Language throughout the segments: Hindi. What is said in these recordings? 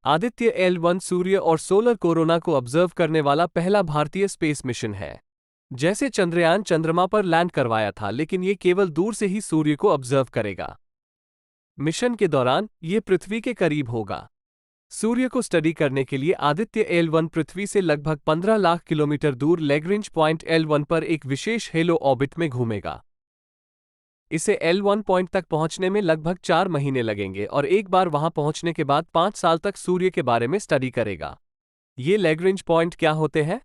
आदित्य L1 सूर्य और सोलर कोरोना को ऑब्जर्व करने वाला पहला भारतीय स्पेस मिशन है। जैसे चंद्रयान चंद्रमा पर लैंड करवाया था, लेकिन ये केवल दूर से ही सूर्य को ऑब्जर्व करेगा। मिशन के दौरान ये पृथ्वी के करीब होगा। सूर्य को स्टडी करने के लिए आदित्य L1 पृथ्वी से लगभग 15 लाख किलोमीटर दूर लैग्रेंज पॉइंट L1 पर एक विशेष हेलो ऑर्बिट में घूमेगा। इसे L1 पॉइंट तक पहुंचने में लगभग 4 महीने लगेंगे और एक बार वहां पहुंचने के बाद 5 साल तक सूर्य के बारे में स्टडी करेगा। ये लैग्रेंज पॉइंट क्या होते हैं?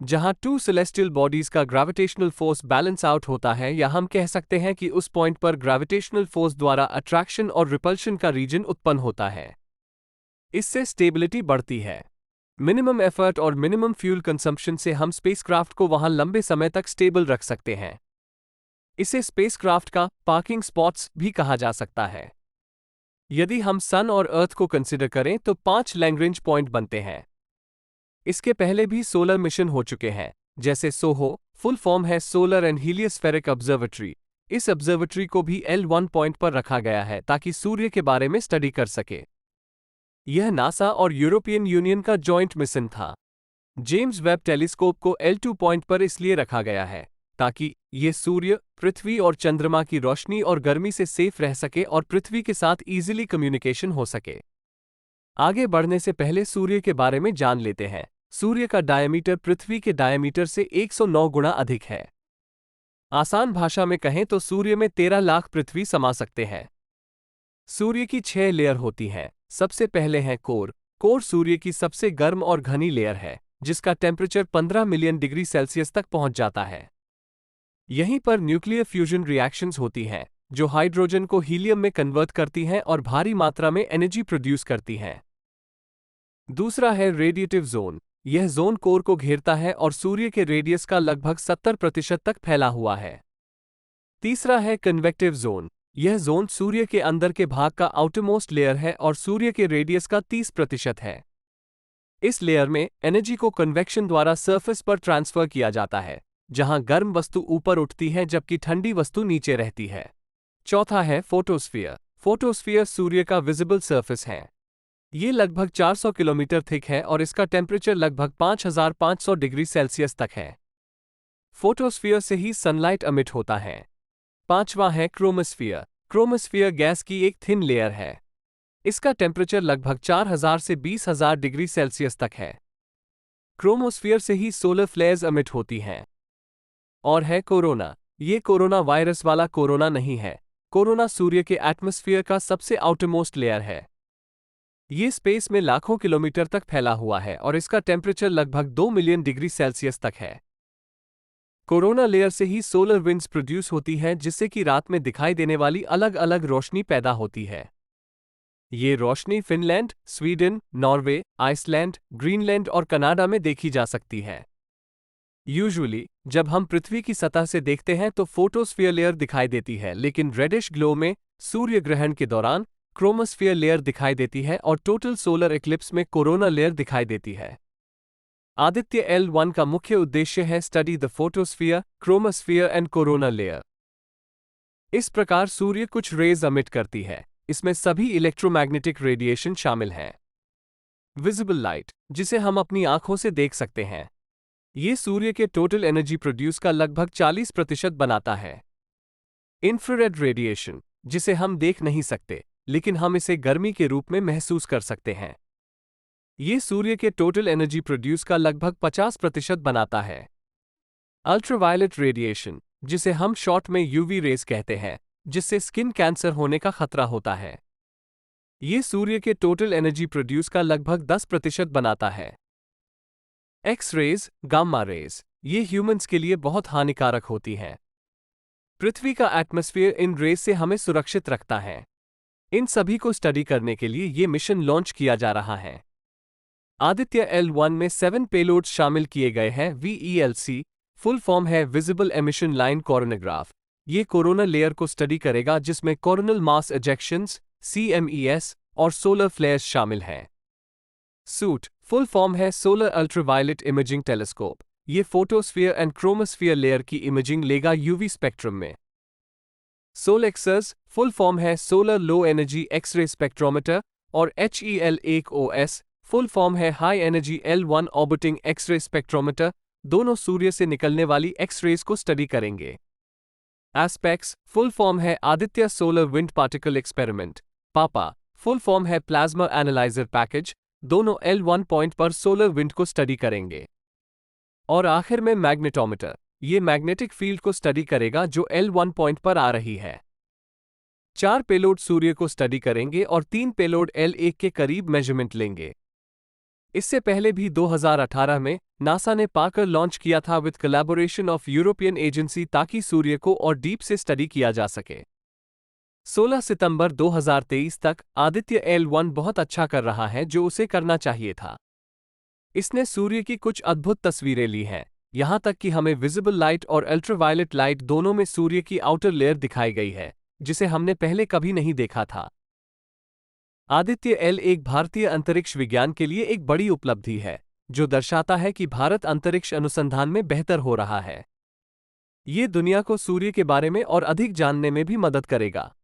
जहां टू सेलेस्टियल बॉडीज का ग्रेविटेशनल फोर्स बैलेंस आउट होता है, या हम कह सकते हैं कि उस पॉइंट पर ग्रेविटेशनल फोर्स द्वारा अट्रैक्शन और रिपल्शन का रीजन उत्पन्न होता है। इससे स्टेबिलिटी बढ़ती है। मिनिमम एफर्ट और मिनिमम फ्यूल कंजम्पशन से हम स्पेसक्राफ्ट को वहां लंबे समय तक स्टेबल रख सकते हैं। इसे स्पेसक्राफ्ट का पार्किंग स्पॉट्स भी कहा जा सकता है। यदि हम सन और अर्थ को कंसिडर करें तो 5 लैग्रेंज पॉइंट बनते हैं। इसके पहले भी सोलर मिशन हो चुके हैं, जैसे सोहो, फुल फॉर्म है सोलर एंड हीलियोस्फेरिक ऑब्जर्वेटरी। इस ऑब्जर्वेटरी को भी L1 पॉइंट पर रखा गया है ताकि सूर्य के बारे में स्टडी कर सके। यह नासा और यूरोपियन यूनियन का जॉइंट मिशन था। जेम्स वेब टेलीस्कोप को L2 पॉइंट पर इसलिए रखा गया है ताकि ये सूर्य, पृथ्वी और चंद्रमा की रोशनी और गर्मी से सेफ रह सके और पृथ्वी के साथ इजीली कम्युनिकेशन हो सके। आगे बढ़ने से पहले सूर्य के बारे में जान लेते हैं। सूर्य का डायमीटर पृथ्वी के डायमीटर से 109 गुना अधिक है। आसान भाषा में कहें तो सूर्य में 13 लाख पृथ्वी समा सकते हैं। सूर्य की 6 लेयर होती हैं। सबसे पहले है कोर। कोर सूर्य की सबसे गर्म और घनी लेयर है, जिसका टेम्परेचर 15 मिलियन डिग्री सेल्सियस तक पहुंच जाता है। यहीं पर न्यूक्लियर फ्यूजन रिएक्शंस होती हैं, जो हाइड्रोजन को हीलियम में कन्वर्ट करती हैं और भारी मात्रा में एनर्जी प्रोड्यूस करती हैं। दूसरा है रेडिएटिव जोन। यह जोन कोर को घेरता है और सूर्य के रेडियस का लगभग 70% तक फैला हुआ है। तीसरा है कन्वेक्टिव जोन। यह जोन सूर्य के अंदर के भाग का आउटरमोस्ट लेयर है और सूर्य के रेडियस का 30% है। इस लेयर में एनर्जी को कन्वेक्शन द्वारा सरफेस पर ट्रांसफर किया जाता है, जहां गर्म वस्तु ऊपर उठती है जबकि ठंडी वस्तु नीचे रहती है। चौथा है फोटोस्फीयर। फोटोस्फीयर सूर्य का विजिबल सरफेस है। ये लगभग 400 किलोमीटर थिक है और इसका टेम्परेचर लगभग 5500 डिग्री सेल्सियस तक है। फोटोस्फीयर से ही सनलाइट एमिट होता है। पांचवा है क्रोमोस्फीयर। क्रोमोस्फीयर गैस की एक थिन लेयर है। इसका टेम्परेचर लगभग 4000 से 20000 डिग्री सेल्सियस तक है। क्रोमोस्फीयर से ही सोलर फ्लेयर्स एमिट होती हैं। और है कोरोना। ये कोरोना वायरस वाला कोरोना नहीं है। कोरोना सूर्य के एटमॉस्फेयर का सबसे आउटरमोस्ट लेयर है। ये स्पेस में लाखों किलोमीटर तक फैला हुआ है और इसका टेम्परेचर लगभग 2 मिलियन डिग्री सेल्सियस तक है। कोरोना लेयर से ही सोलर विंड्स प्रोड्यूस होती हैं, जिससे कि रात में दिखाई देने वाली अलग अलग रोशनी पैदा होती है। ये रोशनी Finland, Sweden, Norway, Iceland, Greenland और कनाडा में देखी जा सकती है। यूजुअली जब हम पृथ्वी की सतह से देखते हैं तो फोटोस्फीयर लेयर दिखाई देती है, लेकिन रेडिश ग्लो में सूर्य ग्रहण के दौरान क्रोमोस्फीयर लेयर दिखाई देती है और टोटल सोलर इक्लिप्स में कोरोना लेयर दिखाई देती है। आदित्य L1 का मुख्य उद्देश्य है study the photosphere, chromosphere and corona layer. इस प्रकार सूर्य कुछ रेज एमिट करती है। इसमें सभी इलेक्ट्रोमैग्नेटिक रेडिएशन शामिल हैं। विजिबल लाइट, जिसे हम अपनी आंखों से देख सकते हैं, ये सूर्य के टोटल एनर्जी प्रोड्यूस का लगभग 40% बनाता है। इंफ्रारेड रेडिएशन, जिसे हम देख नहीं सकते लेकिन हम इसे गर्मी के रूप में महसूस कर सकते हैं, ये सूर्य के टोटल एनर्जी प्रोड्यूस का लगभग 50% बनाता है। अल्ट्रावायलेट रेडिएशन, जिसे हम शॉर्ट में यूवी रेज कहते हैं, जिससे स्किन कैंसर होने का खतरा होता है, ये सूर्य के टोटल एनर्जी प्रोड्यूस का लगभग 10% बनाता है। एक्स रेज, गामा रेज, ये ह्यूमंस के लिए बहुत हानिकारक होती हैं। पृथ्वी का एटमॉस्फेयर इन रेज से हमें सुरक्षित रखता है। इन सभी को स्टडी करने के लिए ये मिशन लॉन्च किया जा रहा है। आदित्य L1 में 7 पेलोड्स शामिल किए गए हैं। VELC फुल फॉर्म है विजिबल एमिशन लाइन कोरोनोग्राफ। ये कोरोना लेयर को स्टडी करेगा, जिसमें कोरोनल मास एजेक्शंस CMES और सोलर फ्लेयर्स शामिल हैं। सूट फुल फॉर्म है सोलर अल्ट्रावायलेट इमेजिंग टेलीस्कोप। ये फोटोस्फीयर एंड क्रोमोस्फीयर लेयर की इमेजिंग लेगा यूवी स्पेक्ट्रम में। सोलेक्सर्स फुल फॉर्म है solar low energy X-ray spectrometer और HEL1OS फुल फॉर्म है high energy L1 orbiting X-ray spectrometer, दोनों सूर्य से निकलने वाली एक्स-रेज को स्टडी करेंगे। एस्पेक्ट्स फुल फॉर्म है Aditya solar wind particle experiment, पापा फुल फॉर्म है प्लाज्मा एनालाइजर पैकेज, दोनों L1 पॉइंट पर सोलर विंड को स्टडी करेंगे। और आखिर में मैग्नेटोमीटर, ये मैग्नेटिक फील्ड को स्टडी करेगा जो L1 पॉइंट पर आ रही है। 4 पेलोड सूर्य को स्टडी करेंगे और 3 पेलोड L1 के करीब मेजरमेंट लेंगे। इससे पहले भी 2018 में नासा ने पाकर लॉन्च किया था with collaboration of European agency ताकि सूर्य को और डीप से स्टडी किया जा सके। 16 सितंबर 2023 तक आदित्य L1 बहुत अच्छा कर रहा है जो उसे करना चाहिए था। इसने सूर्य की कुछ अद्भुत तस्वीरें ली हैं, यहां तक कि हमें विजिबल लाइट और अल्ट्रावायलेट लाइट दोनों में सूर्य की आउटर लेयर दिखाई गई है, जिसे हमने पहले कभी नहीं देखा था। आदित्य L1 भारतीय अंतरिक्ष विज्ञान के लिए एक बड़ी उपलब्धि है, जो दर्शाता है कि भारत अंतरिक्ष अनुसंधान में बेहतर हो रहा है। ये दुनिया को सूर्य के बारे में और अधिक जानने में भी मदद करेगा।